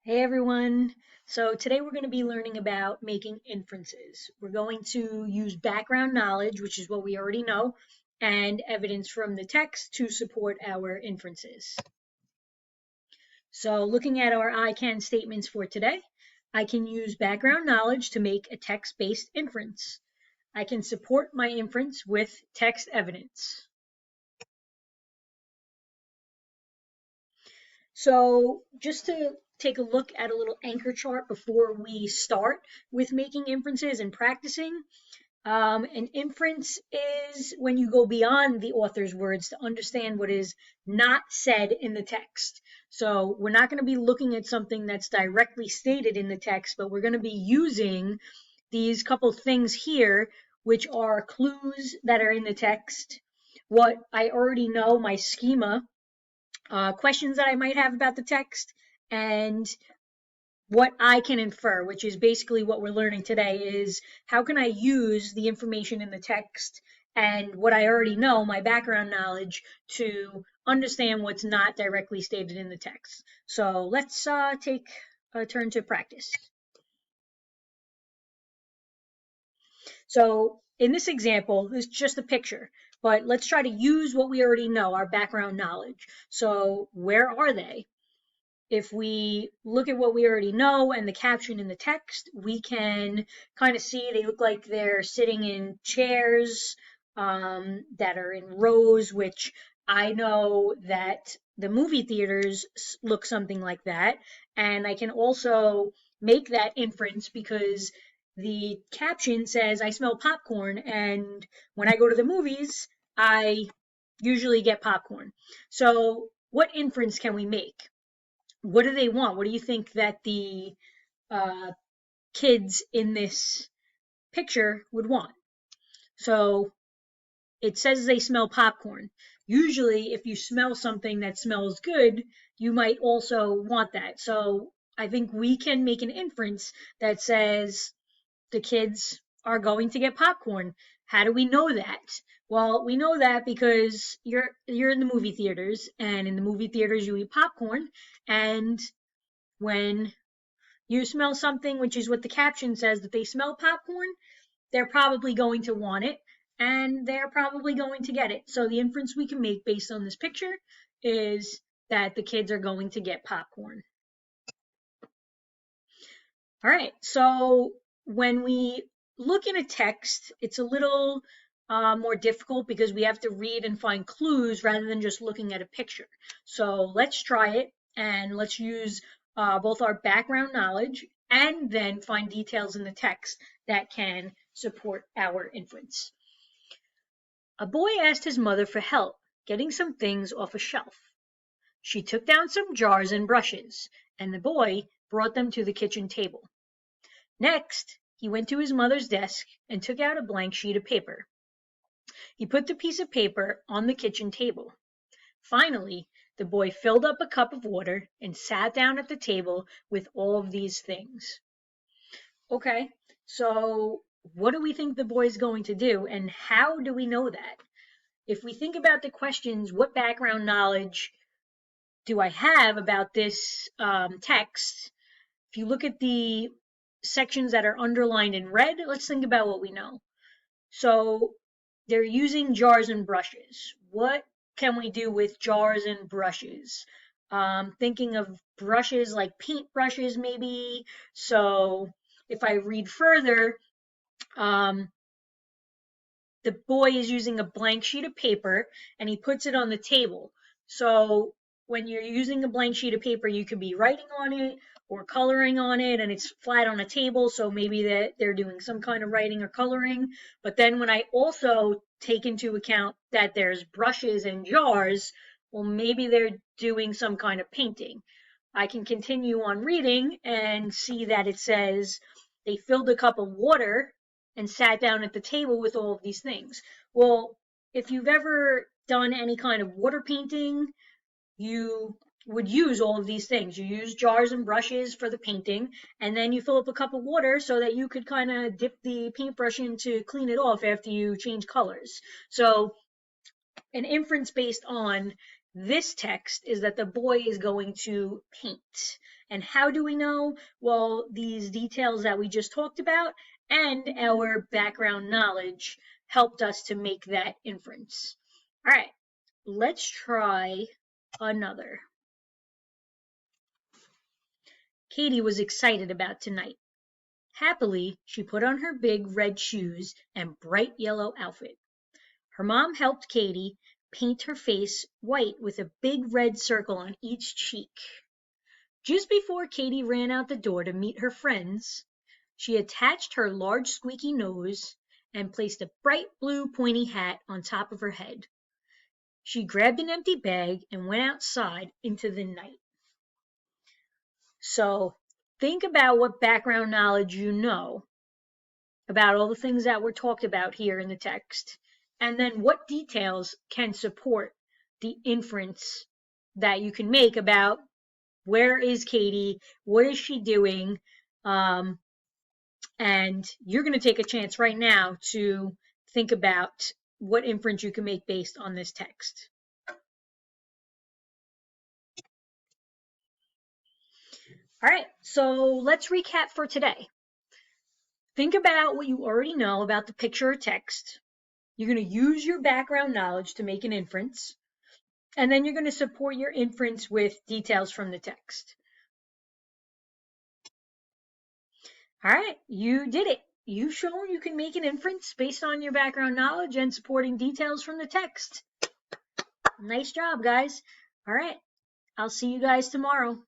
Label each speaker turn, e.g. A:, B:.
A: Hey everyone. So today we're going to be learning about making inferences. We're going to use background knowledge, which is what we already know, and evidence from the text to support our inferences. So looking at our I can statements for today, I can use background knowledge to make a text-based inference. I can support my inference with text evidence. So just to take a look at a little anchor chart before we start with making inferences and practicing. An inference is when you go beyond the author's words to understand what is not said in the text. So we're not going to be looking at something that's directly stated in the text, but we're going to be using these couple things here, which are clues that are in the text, what I already know, my schema, questions that I might have about the text, and what I can infer, which is basically what we're learning today, is how can I use the information in the text and what I already know, my background knowledge, to understand what's not directly stated in the text. So let's take a turn to practice. So in this example, it's just a picture, but let's try to use what we already know, our background knowledge. So where are they? If we look at what we already know and the caption in the text, we can kind of see they look like they're sitting in chairs that are in rows, which I know that the movie theaters look something like that. And I can also make that inference because the caption says, I smell popcorn. And when I go to the movies, I usually get popcorn. So what inference can we make? What do they want? What do you think that the uh, kids in this picture would want? So it says they smell popcorn. Usually, if you smell something that smells good, you might also want that. So I think we can make an inference that says the kids are going to get popcorn. How do we know that? Well, we know that because you're in the movie theaters, and in the movie theaters you eat popcorn, and when you smell something, which is what the caption says, that they smell popcorn, they're probably going to want it and they're probably going to get it. So the inference we can make based on this picture is that the kids are going to get popcorn. All right, so when we look in a text, it's a little more difficult because we have to read and find clues rather than just looking at a picture. So let's try it and let's use both our background knowledge and then find details in the text that can support our inference. A boy asked his mother for help getting some things off a shelf. She took down some jars and brushes, and the boy brought them to the kitchen table. Next, he went to his mother's desk and took out a blank sheet of paper. He put the piece of paper on the kitchen table. Finally, the boy filled up a cup of water and sat down at the table with all of these things. Okay, so what do we think the boy is going to do, and how do we know that? If we think about the questions, what background knowledge do I have about this text? If you look at the sections that are underlined in red, let's think about what we know. So they're using jars and brushes. What can we do with jars and brushes? Thinking of brushes like paint brushes, maybe. So if I read further, the boy is using a blank sheet of paper and he puts it on the table. So when you're using a blank sheet of paper, you could be writing on it or coloring on it, and it's flat on a table, so maybe that they're doing some kind of writing or coloring. But then when I also take into account that there's brushes and jars, well, maybe they're doing some kind of painting. I can continue on reading and see that it says they filled a cup of water and sat down at the table with all of these things. Well, if you've ever done any kind of water painting, you would use all of these things. You use jars and brushes for the painting, and then you fill up a cup of water so that you could kind of dip the paintbrush in to clean it off after you change colors. So an inference based on this text is that the boy is going to paint. And how do we know? Well, these details that we just talked about and our background knowledge helped us to make that inference. All right, let's try another. Katie was excited about tonight. Happily, she put on her big red shoes and bright yellow outfit. Her mom helped Katie paint her face white with a big red circle on each cheek. Just before Katie ran out the door to meet her friends, she attached her large squeaky nose and placed a bright blue pointy hat on top of her head. She grabbed an empty bag and went outside into the night. So think about what background knowledge you know about all the things that were talked about here in the text, and then what details can support the inference that you can make about where is Katie, what is she doing, and you're going to take a chance right now to think about what inference you can make based on this text. All right, so let's recap for today. Think about what you already know about the picture or text. You're going to use your background knowledge to make an inference, and then you're going to support your inference with details from the text. All right, you did it. You've shown you can make an inference based on your background knowledge and supporting details from the text. Nice job, guys. All right, I'll see you guys tomorrow.